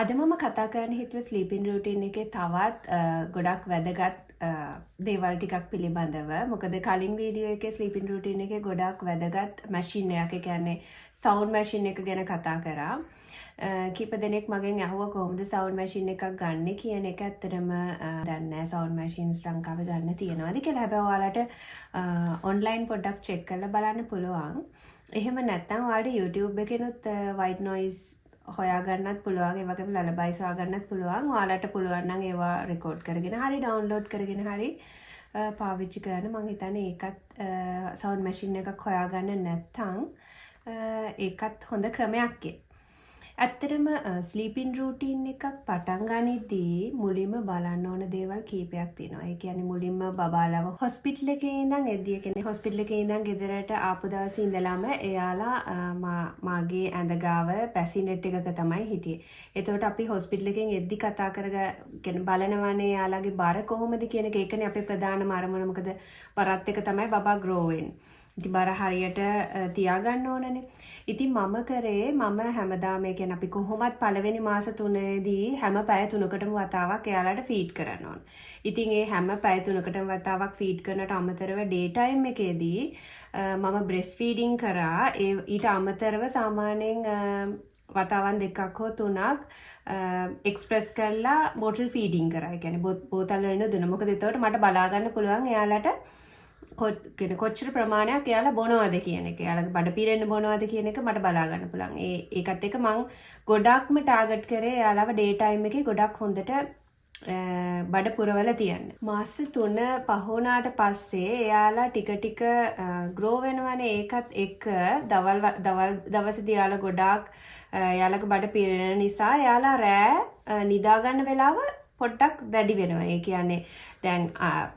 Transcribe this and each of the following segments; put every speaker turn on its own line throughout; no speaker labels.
අද මම කතා කරන්න හිතුව ස්ලීපින් රූටින් එකේ තවත් ගොඩක් වැදගත් දේවල් ටිකක් පිළිබඳව. මොකද කලින් වීඩියෝ එකේ ස්ලීපින් රූටින් එකේ ගොඩක් වැදගත් මැෂින් එකක්, ඒ කියන්නේ සවුන්ඩ් මැෂින් එක ගැන කතා කරා. කීප දෙනෙක් මගෙන් ඇහුවා කොහොමද සවුන්ඩ් මැෂින් එකක් ගන්න කියන එක. ඇත්තටම දන්නේ නැහැ සවුන්ඩ් මැෂින්ස් ලංකාවේ ගන්න තියෙනවද කියලා. හැබැයි ඔයාලට ඔන්ලයින් පොඩ්ඩක් චෙක් කරලා බලන්න පුළුවන්. එහෙම නැත්නම් ඔයාලට YouTube එකෙනුත් white noise හොයාගන්නත් පුළුවන්, ඒ වගේම ලලබයිස් හොයාගන්නත් පුළුවන්. ඔයාලට පුළුවන් නම් ඒවා රෙකෝඩ් කරගෙන හරි ඩවුන්ලෝඩ් කරගෙන හරි පාවිච්චි කරන්න. මම හිතන්නේ ඒකත් සවුන්ඩ් මැෂින් එකක් හොයාගන්න නැත්නම් ඒකත් හොඳ ක්‍රමයක්. ඇත්තටම ස්ලීපින් රූටින් එකක් පටන් ගනිද්දී මුලින්ම බලන්න ඕන දේවල් කීපයක් තියෙනවා. ඒ කියන්නේ මුලින්ම බබාලව හොස්පිටල් එකේ ඉඳන් එද්දී, ඒ කියන්නේ හොස්පිටල් එකේ ඉඳන් ගෙදරට ආපු දවසේ ඉඳලාම එයාලා මාගේ ඇඳ ගාව පැසිනෙට් එකක තමයි හිටියේ. එතකොට අපි හොස්පිටල් එකෙන් එද්දී කතා කරගෙන බලනවානේ එයාලගේ බර කොහොමද කියන එක. ඒකනේ අපේ ප්‍රධානම අරමුණ. මොකද බරත් එක තමයි බබා ග්‍රෝ වෙන්නේ. ඉතින් බර හරියට තියාගන්න ඕනනේ. ඉතින් මම හැමදාම, ඒ කියන්නේ අපි කොහොමත් පළවෙනි මාස 3ේදී හැම පැය 3කටම වතාවක් එයාලට ෆීඩ් කරන්න ඕන. ඉතින් ඒ හැම පැය 3කටම වතාවක් ෆීඩ් කරනට අමතරව ඩේ ටයිම් එකේදී මම බ්‍රෙස්ට් ෆීඩින් කරා. ඊට අමතරව සාමාන්‍යයෙන් වතාවන් 2ක් හෝ 3ක් එක්ස්ප්‍රෙස් කරලා බෝටල් ෆීඩින් කරා. ඒ කියන්නේ බෝතල් වලින් දුන්නා. මොකද එතකොට මට බලා ගන්න පුළුවන් එයාලට කොච්චර ප්‍රමාණයක් එයාලා බොනවද කියන එක, එයාලගේ බඩ පිරෙන්න බොනවද කියන එක මට බලා ගන්න පුළුවන්. ඒකත් එක්ක මං ගොඩක්ම ටාගට් කරේ එයාලව ඩේ ටයිම් එකේ ගොඩක් හොඳට බඩ පුරවලා තියන්න. මාස 3 පහ වුණාට පස්සේ එයාලා ටික ටික ග්‍රෝ වෙනවනේ. ඒකත් එක්ක දවසේදී එයාලා ගොඩක් එයාලගේ බඩ පිරෙන නිසා එයාලා රෑ නිදා ගන්න වෙලාව පොඩ්ඩක් වැඩි වෙනවා. ඒ කියන්නේ දැන්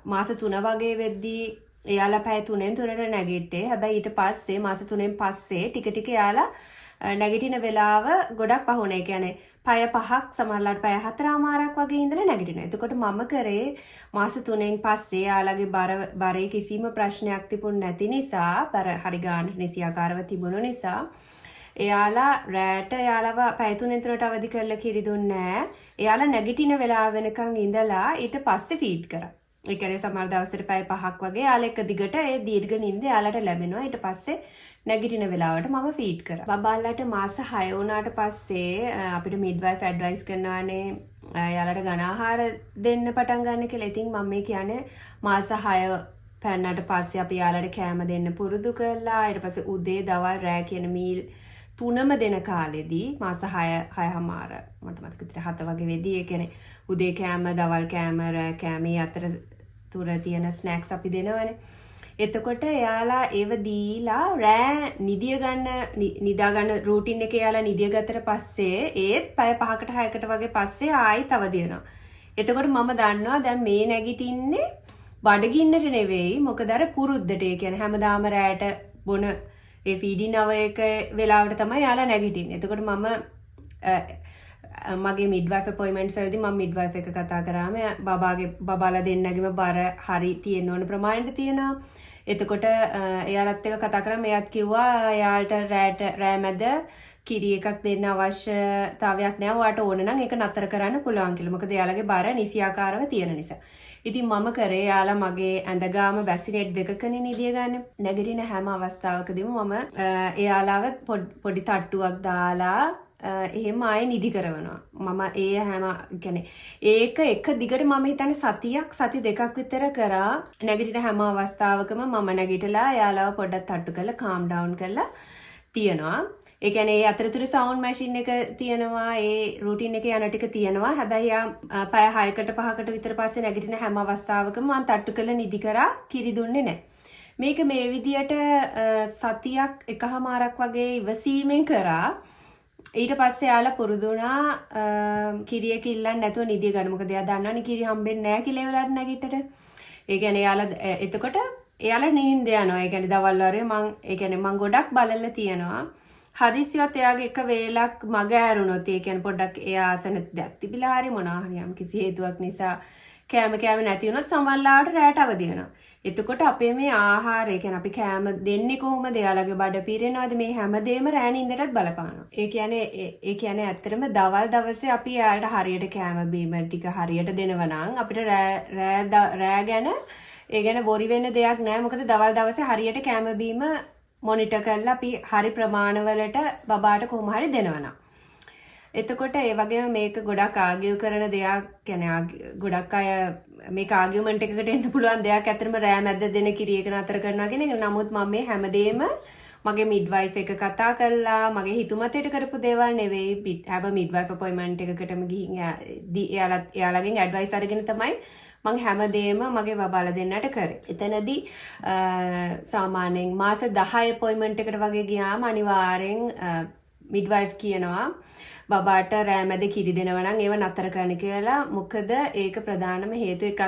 මාස 3 වගේ වෙද්දී එයාලා පැය 3න් 3ට නැගිට්ටේ. හැබැයි ඊට පස්සේ මාස 3න් පස්සේ ටික ටික එයාලා නැගිටින වෙලාව ගොඩක් පහුණා. ඒ කියන්නේ පැය 5ක් සමහරවිට පැය 4මාරක් වගේ ඉඳලා නැගිටිනවා. එතකොට මම කරේ මාස 3න් පස්සේ එයාලගේ බරේ කිසිම ප්‍රශ්නයක් තිබුණ නැති නිසා, බර හරි ගන්න නිසියාකාරව තිබුණු නිසා එයාලා රැට එයාලව පැය 3න් 3ට අවදි කරලා කිරි දුන්නේ නැහැ. එයාලා නැගිටින වෙලාව වෙනකන් ඉඳලා ඊට පස්සේ ෆීඩ් කරා. ඒ කියන්නේ සමහර දවසට පැය 5ක් වගේ යාළ එක දිගට ඒ දීර්ඝ නිින්ද යාළට ලැබෙනවා. ඊට පස්සේ නැගිටින වෙලාවට මම ෆීඩ් කරා. බබාලට මාස 6 වුණාට පස්සේ අපිට මිඩ්වයිෆ් ඇඩ්වයිස් කරනවානේ යාළට ඝන ආහාර දෙන්න පටන් ගන්න කියලා. ඉතින් මම මේ කියන්නේ මාස 6 පැන්නට පස්සේ අපි යාළට කෑම දෙන්න පුරුදු කළා. ඊට පස්සේ උදේ දවල් රෑ කියන මීල් 3ම දෙන කාලෙදී මාස 6මාර මට මතක විතර 7 වගේ වෙදී, ඒ කියන්නේ උදේ කෑම, දවල් කෑම, රෑ කෑම අතර තුර තියෙන ස්නැක්ස් අපි දෙනවනේ. එතකොට එයාලා ඒව දීලා රෑ නිදා ගන්න රූටින් එකේ එයාලා නිදිය ගත්තට පස්සේ ඒත් පැය 5කට 6කට වගේ පස්සේ ආයි තව දිනනවා. එතකොට මම දන්නවා දැන් මේ නැගිටින්නේ බඩගින්නට නෙවෙයි, මොකද අර පුරුද්දට. ඒ කියන්නේ හැමදාම රෑට බොන ඒ ෆීඩින් අව එක වෙලාවට තමයි එයාලා නැගිටින්නේ. එතකොට මගේ මිඩ්වයිෆ් අපොයින්ට්මන්ට්ස් වලදී මම මිඩ්වයිෆ් එක කතා කරාම බබාලා දෙන්නගෙම බර හරි තියෙන ඕන ප්‍රමාණයට තියෙනවා. එතකොට එයාලත් එක්ක කතා කරාම එයාත් කිව්වා එයාලට රෑ මැද කිරි එකක් දෙන්න අවශ්‍යතාවයක් නැහැ. ඔයාට ඕන නම් ඒක නතර කරන්න පුළුවන් කියලා. මොකද එයාලගේ බර නිසියාකාරව තියෙන නිසා. ඉතින් මම කරේ එයාලා මගේ ඇඳගාම බැසිනෙට් දෙකකනේ නිදිය ගන්න. නැගිටින හැම අවස්ථාවකදීම මම එයාලව පොඩි තට්ටුවක් දාලා එහෙම ආයේ නිදි කරවනවා. මම ඒක එක දිගට මම හිතන්නේ සති දෙකක් විතර කරා. නැගිටින හැම අවස්ථාවකම මම නැගිටලා එයාලව පොඩ්ඩක් තට්ටු කරලා කාම් ඩවුන් කරලා තියනවා. ඒ කියන්නේ ඒ අතරතුර සවුන්ඩ් මැෂින් එක තියෙනවා, ඒ රූටින් එකේ යන ටික තියෙනවා. හැබැයි යා පැය 6කට 5කට විතර පස්සේ නැගිටින හැම අවස්ථාවකම මම තට්ටු කරලා නිදි කරා, කිරි දුන්නේ නැහැ. මේක මේ විදියට සතියක් එකහමාරක් වගේ ඉවසීමෙන් කරා. ඊට පස්සේ යාලා පුරුදු වුණා කිරියක ඉල්ලන්නේ නැතුව නිදිය ගන්න. මොකද එයා දන්නවනේ කිරි හම්බෙන්නේ නැහැ කියලා ඒ වෙලාවට නැගිටට. ඒ කියන්නේ එතකොට එයාලා නිින්ද යනවා. ඒ කියන්නේ දවල් වරුවේ මං ගොඩක් බලලා තියනවා. හදිස්සියවත් එයාගේ එක වේලක් මග ඇරුණොත්, ඒ කියන්නේ පොඩ්ඩක් එයා ආසන දෙයක් තිබිලා හරි මොනවා හරි යම් කිසි හේතුවක් නිසා කෑම නැති වුණොත් සමහරවිට රැට අවදි වෙනවා. එතකොට අපේ මේ ආහාරය කියන්නේ අපි කෑම දෙන්නේ කොහොමද? එයාලගේ බඩ පිරෙනවද? මේ හැමදේම රෑ නින්දටත් බලපානවා. ඒ කියන්නේ ඇත්තටම දවල් දවසේ අපි එයාලට හරියට කෑම බීම ටික හරියට දෙනවා නම් අපිට රෑ ගැන ඒ ගැන වොරි වෙන්න දෙයක් නැහැ. මොකද දවල් දවසේ හරියට කෑම බීම මොනිටර් කරලා අපි හරි ප්‍රමාණවලට බබාට කොහොම හරි දෙනවා. එතකොට ඒ වගේම මේක ගොඩක් ආගියු කරන දෙයක්. කියන්නේ ගොඩක් අය මේක ආගියුමන්ට් එකකට එන්න පුළුවන් දෙයක්. ඇත්තටම රෑ මැද්ද දෙන කිරි එක නතර කරනවා කියන එක. නමුත් මම මේ හැමදේම මගේ මිඩ්වයිෆ් එක කතා කරලා මගේ හිතුමතේට කරපු දේවල් නෙවෙයි. හැම මිඩ්වයිෆ් අපොයින්ට්මන්ට් එකකටම ගිහින් එයාලගෙන් ඇඩ්වයිස් අරගෙන තමයි මං හැමදේම මගේ බබාලා දෙන්නට කරේ. එතනදී සාමාන්‍යයෙන් මාස 10 අපොයින්ට්මන්ට් එකට වගේ ගියාම අනිවාර්යෙන් මිඩ්වයිෆ් කියනවා බබාට රෑමැද කිරි දෙනවා නම් ඒව නතර කරන්න කියලා. මොකද ඒක ප්‍රධානම හේතුව එකක්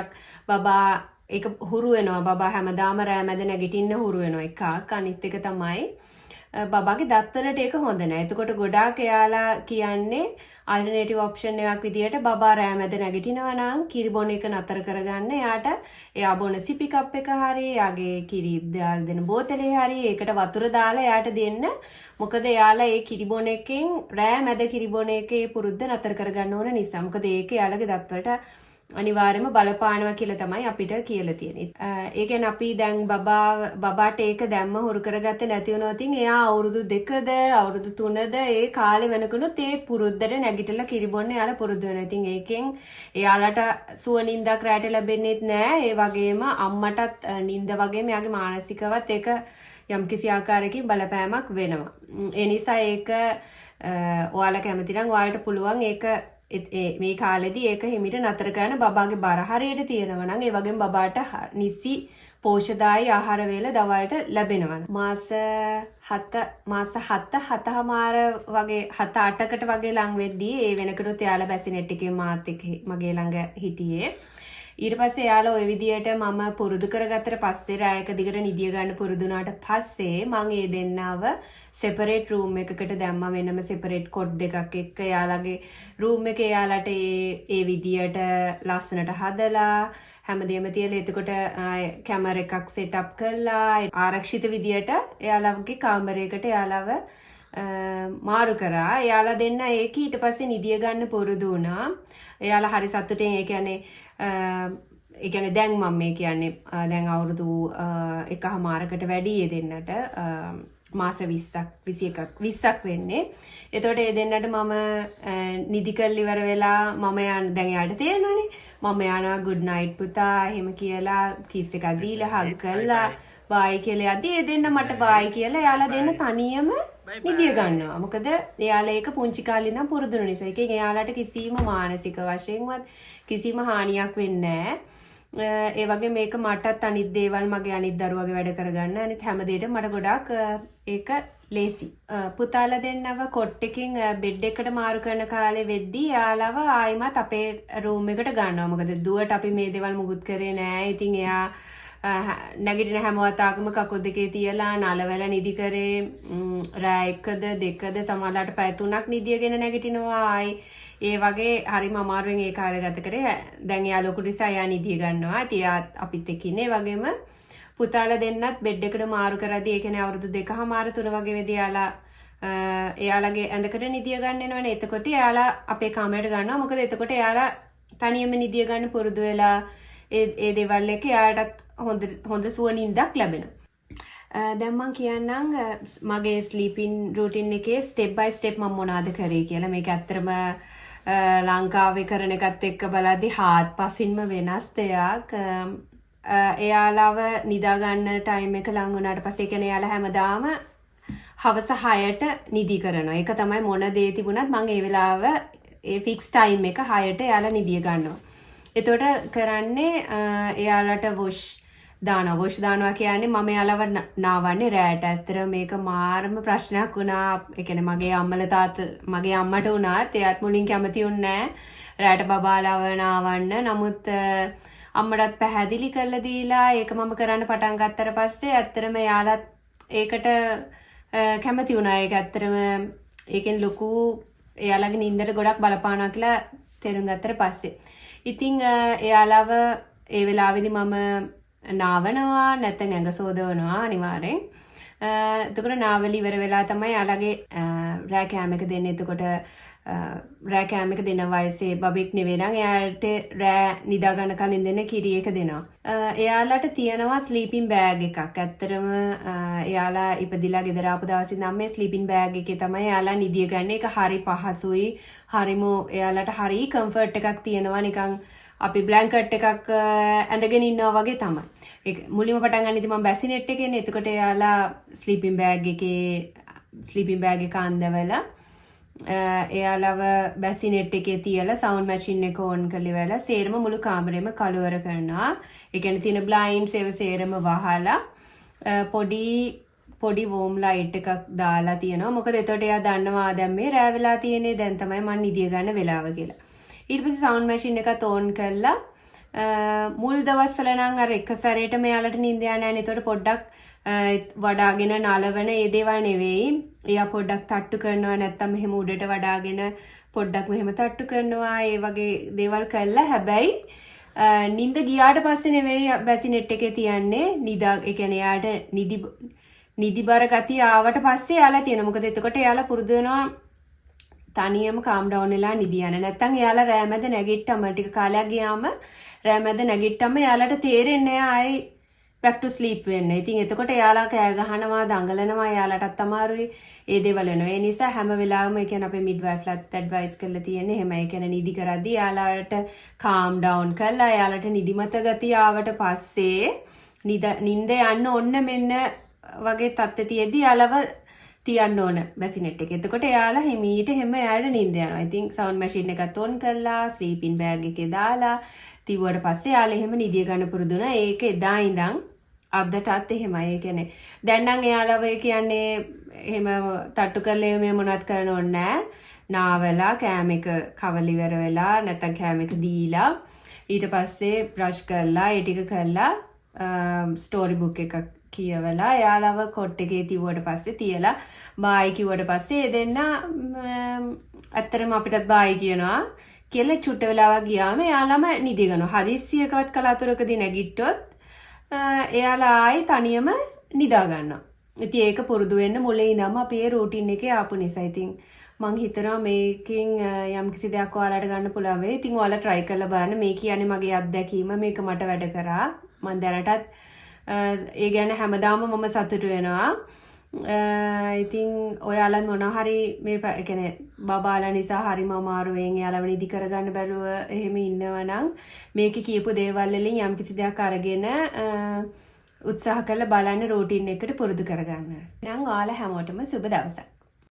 බබා ඒක හුරු වෙනවා. බබා හැමදාම රෑමැද නැගිටින්න හුරු වෙනවා එකක්. අනිත් එක තමයි බබාගේ දත්වලට ඒක හොඳ නැහැ. එතකොට ගොඩාක් එයාලා කියන්නේ අල්ටර්නේටිව් ඔප්ෂන් එකක් විදියට බබා රෑමැද නැගිටිනවා නම් කිරි බොන එක නතර කරගන්න. එයා බොන සිපි කප් එක හරි එයාගේ කිරි දාලා දෙන බෝතලේ හරි ඒකට වතුර දාලා එයාට දෙන්න. මොකද එයාලා ඒ කිරි බොන එකෙන් රෑමැද කිරි බොන එකේ පුරුද්ද නතර කරගන්න ඕන නිසා. මොකද ඒක එයාලගේ දත්වලට අනිවාර්යයෙන්ම බලපානවා කියලා තමයි අපිට කියලා තියෙන්නේ. ඒ කියන්නේ අපි දැන් බබාට ඒක දැම්ම හුරු කරගත්තේ නැති වුණොත් එයා අවුරුදු 2ද අවුරුදු 3ද ඒ කාලේ වෙනකනුත් ඒ පුරුද්දට නැගිටලා කිරි බොන්න එයාලා පුරුදු වෙනවා. ඉතින් ඒකෙන් එයාලට සුව නිින්දක් රැට ලැබෙන්නේත් නැහැ. ඒ වගේම අම්මටත් නිින්ද වගේම එයාගේ මානසිකවත් ඒක යම්කිසි ආකාරයකින් බලපෑමක් වෙනවා. ඒ නිසා ඒක ඔයාලා කැමති නම් ඔයාලට පුළුවන් ඒක මේ කාලෙදී ඒක හිමිට නතර කරන. බබාගේ බර හරියට තියෙනවා නම් ඒ වගේම බබාට නිසි පෝෂ්‍යදායී ආහාර වේල දවල්ට ලැබෙනවා. මාස 7මාර වගේ 7-8කට වගේ ලඟ වෙද්දී ඒ වෙනකනුත් එයාලා බැසිනෙට් එකේ මාත් එක්ක මගේ ළඟ හිටියේ. ඊට පස්සේ එයාලා ওই විදියට මම පුරුදු කරගත්තට පස්සේ රායක දිගට නිදිය ගන්න පුරුදු වුණාට පස්සේ මම ඒ දෙන්නව සෙපරේට් රූම් එකකට දැම්මා. වෙනම සෙපරේට් කොට් දෙකක් එක්ක එයාලගේ රූම් එකේ එයාලට ඒ විදියට ලස්සනට හදලා හැමදේම තියලා එතකොට කැමරා එකක් සෙට් අප් කරලා ආරක්ෂිත විදියට එයාලගේ කාමරයකට එයාලව මාරු කරා. එයාලා දෙන්න ඒක ඊට පස්සේ නිදිය ගන්න පුරුදු වුණා. එයාලා හරි සතුටින් ඒ කියන්නේ දැන් මම මේ කියන්නේ දැන් අවුරුදු 1මාරකට වැඩි දෙන්නට මාස 20ක් වෙන්නේ. එතකොට ඒ දෙන්නට මම නිදි කරලා ඉවර වෙලා මම දැන් එයාලට තේරෙනවනේ මම යනවා good night පුතා එහෙම කියලා කිස් එකක් දීලා හග් කරලා බයි කියලා යද්දි ඒ දෙන්න මට බයි කියලා එයාලා දෙන්න තනියම නිදිය ගන්නවා. මොකද එයාලා ඒක පුංචි කාලේ ඉඳන් පුරුදු වෙන නිසා. ඒකෙන් එයාලට කිසිම මානසික වශයෙන්වත් කිසිම හානියක් වෙන්නේ නැහැ. ඒ වගේ මේක මටත් අනිත් දේවල් මගේ අනිත් දරුවගේ වැඩ කරගන්න අනිත් හැම දෙයකටම මට ගොඩාක් ඒක ලේසි. පුතාලා දෙන්නව කොට් එකකින් බෙඩ් එකට මාරු කරන කාලේ වෙද්දී එයාලව ආයිමත් අපේ රූම් එකට ගන්නවා. මොකද දුවට අපි මේ දේවල් මුකුත් කරේ නැහැ. ඉතින් එයා නැගිටින හැම වතාවකම කකුල් දෙකේ තියලා නලවල නිදි කරේ. රෑ 1ද 2ද සමහරවිට පැය 3ක් නිදියගෙන නැගිටිනවා. ආයි ඒ වගේ හරිම අමාරුවෙන් ඒ කාර්ය ගත කරේ. දැන් එයා ලොකු නිසා එයා නිදිය ගන්නවා. ඉතින් අපිත් එක්ක ඉන්නේ. වගේම පුතාලා දෙන්නත් බෙඩ් එකට මාරු කරද්දී ඒ කියන්නේ අවුරුදු 2මාර 3 වගේ වෙදී එයාලගේ ඇඳකට නිදිය ගන්න එනවනේ. එතකොට එයාලා අපේ කාමරයට ගන්නවා. මොකද එතකොට එයාලා තනියම නිදිය ගන්න පුරුදු වෙලා ඒ දේවල් එක එයාටත් හොඳ සුව නිින්දක් ලැබෙනවා. දැන් මම කියන්නම් මගේ ස්ලීපින් රූටින් එකේ ස්ටෙප් බයි ස්ටෙප් මම මොනවද කරේ කියලා. මේක ඇත්තටම ලංකාවේ කරන එකත් එක්ක බලද්දි හාත්පසින්ම වෙනස් දෙයක්. එයාලව නිදා ගන්න ටයිම් එක ලඟ වුණාට පස්සේ කියන්නේ එයාලා හැමදාම හවස 6ට නිදි කරනවා. ඒක තමයි මොන දේ තිබුණත් මම ඒ වෙලාව ඒ ෆික්ස් ටයිම් එක 6ට එයාලා නිදිය ගන්නවා. එතකොට කරන්නේ එයාලට වොෂ් දානවා කියන්නේ මම එයාලව නාවන්නේ රෑට. ඇත්තට මේක මාරම ප්‍රශ්නයක් වුණා. ඒ කියන්නේ මගේ අම්මට වුණාත් එයාත් මුලින් කැමති වුණේ නැහැ රෑට බබාලව නාවන්න. නමුත් අම්මටත් පැහැදිලි කරලා දීලා ඒක මම කරන්න පටන් ගත්තට පස්සේ ඇත්තටම එයාලත් ඒකට කැමති වුණා. ඒක ඇත්තටම ඒකෙන් ලොකු එයාලගේ නිින්දට ගොඩක් බලපානවා කියලා තේරුම් ගත්තට පස්සේ. ඉතින් එයාලව ඒ වෙලාවේදී මම නාවනවා නැත්නම් ඇඟ සෝදවනවා අනිවාර්යෙන්. එතකොට නාවල ඉවර වෙලා තමයි යාළගේ රෑ කෑම එක දෙන්නේ. එතකොට රෑ කෑම එක දෙන වයසේ බබෙක් නෙවෙයි නම් එයාට රෑ නිදා ගන්න කලින් දෙන කිරි එක දෙනවා. එයාලට තියෙනවා ස්ලීපින් බෑග් එකක්. ඇත්තටම එයාලා ඉපදිලා ගෙදර ආපු දවසේ ඉඳන් මේ ස්ලීපින් බෑග් එකේ තමයි එයාලා නිදිය ගන්න. ඒක හරි පහසුයි. හරිම එයාලට හරි කම්ෆර්ට් එකක් තියෙනවා. නිකන් අපි බ්ලැන්කට් එකක් ඇඳගෙන ඉන්නවා වගේ තමයි. ඒක මුලින්ම පටන් ගන්න ඉතින් මම බැසිනෙට් එකේ ඉන්නේ. එතකොට එයාලා ස්ලීපින් බෑග් එක අඳවලා එයාලව බැසිනෙට් එකේ තියලා සවුන්ඩ් මැෂින් එක ඕන් කරලා සේරම මුළු කාමරෙම කළුවර කරනවා. ඒ කියන්නේ තියෙන බ්ලයින්ඩ්ස් ඒව සේරම වහලා පොඩි වෝම් ලයිට් එකක් දාලා තියෙනවා. මොකද එතකොට එයා දන්නවා දැන් මේ රෑ වෙලා තියෙන්නේ දැන් තමයි මම නිදිය ගන්න වෙලාව කියලා. ඊට පස්සේ සවුන්ඩ් මැෂින් එකත් ඕන් කරලා මුල් දවස්වල නම් අර එක සැරේට මෙයාලට නිින්ද යන්නේ නැහැ. ඒතකොට පොඩ්ඩක් වඩාගෙන නලවන ඒ දේවල් නෙවෙයි. එයා පොඩ්ඩක් තට්ටු කරනවා නැත්තම් මෙහෙම උඩට වඩාගෙන පොඩ්ඩක් මෙහෙම තට්ටු කරනවා. ඒ වගේ දේවල් කළා. හැබැයි නිින්ද ගියාට පස්සේ නෙවෙයි බැසිනෙට් එකේ තියන්නේ. ඒ කියන්නේ එයාට නිදිබර ගතිය ආවට පස්සේ එයාලා තියෙනවා. මොකද එතකොට එයාලා පුරුදු වෙනවා තනියම කාම් ඩවුන් වෙලා නිදියන. නැත්තම් එයාලා රෑමැද නැගිට්ටම ටික කාලයක් ගියාම රෑමැද නැගිට්ටම එයාලට තේරෙන්නේ ආයි back to sleep වෙන්න. ඉතින් එතකොට එයාලා කෑ ගහනවා, දඟලනවා, එයාලටත් අමාරුයි. ඒ දේවල් වෙනවා. ඒ නිසා හැම වෙලාවෙම ඒ කියන්නේ අපේ midwife-ලත් ඇඩ්වයිස් කරලා තියෙන්නේ එහෙම. ඒ කියන්නේ නිදි කරද්දී එයාලට calm down කරලා එයාලට නිදිමත ගතිය ආවට පස්සේ නිින්ද යන්න ඕන්න මෙන්න වගේ තත්ත්වයේදී එයාලව තියන්න ඕන බැසිනෙට් එකේ. එතකොට එයාලා හිමීට හැම එයාලට නිින්ද යනවා. ඉතින් සවුන්ඩ් මැෂින් එකත් ඔන් කරලා ස්ලීපින් බෑග් එකේ දාලා තිව්වට පස්සේ එයාලා එහෙම නිදිය ගන්න පුරුදු වුණා. ඒක එදා ඉඳන් අදටත් එහෙමයි. ඒ කියන්නේ දැන් නම් එයාලව ඒ කියන්නේ එහෙම තට්ටු කරලා මේ මොනවත් කරන්න ඕනේ නැහැ. නාවලා කෑම එක කවල ඉවර වෙලා නැත්තම් කෑම එක දීලා ඊට පස්සේ බ්‍රෂ් කරලා ඒ ටික කරලා ස්ටෝරි බුක් එකක් කියවලා එයාලව කොට් එකේ තියුවට පස්සේ තියලා බායි කිව්වට පස්සේ දෙන්න ඇත්තටම අපිටත් බායි කියනවා කියලා චුට්ට වෙලාවක් ගියාම එයාලම නිදි ගන්නවා. හදිස්සියකවත් කලාතුරකදී නැගිට්ටොත් එයාලා ආයි තනියම නිදා ගන්නවා. ඉතින් ඒක පුරුදු වෙන්න මුලින් ඉඳන්ම අපි ඒ රූටින් එකේ ආපු නිසා ඉතින් මං හිතනවා මේකෙන් යම්කිසි දෙයක් ඔයාලට ගන්න පුළුවන් වෙයි. ඉතින් ඔයාලා try කරලා බලන්න. මේ කියන්නේ මගේ අත්දැකීම. මේක මට වැඩ කරා. මං දැනටත් ඒ ගැන හැමදාම මම සතුටු වෙනවා. ඉතින් ඔයාලත් මොනවා හරි මේ කියන්නේ බබාලා නිසා හරිම අමාරුවෙන් එයාලව නිදි කරගන්න බැලුව එහෙම ඉන්නවනම් මේකේ කියපු දේවල් වලින් යම්කිසි දෙයක් අරගෙන උත්සාහ කරලා බලන්න රූටින් එකට පුරුදු කරගන්න. එහෙනම් ඔයාලා හැමෝටම සුබ දවසක්.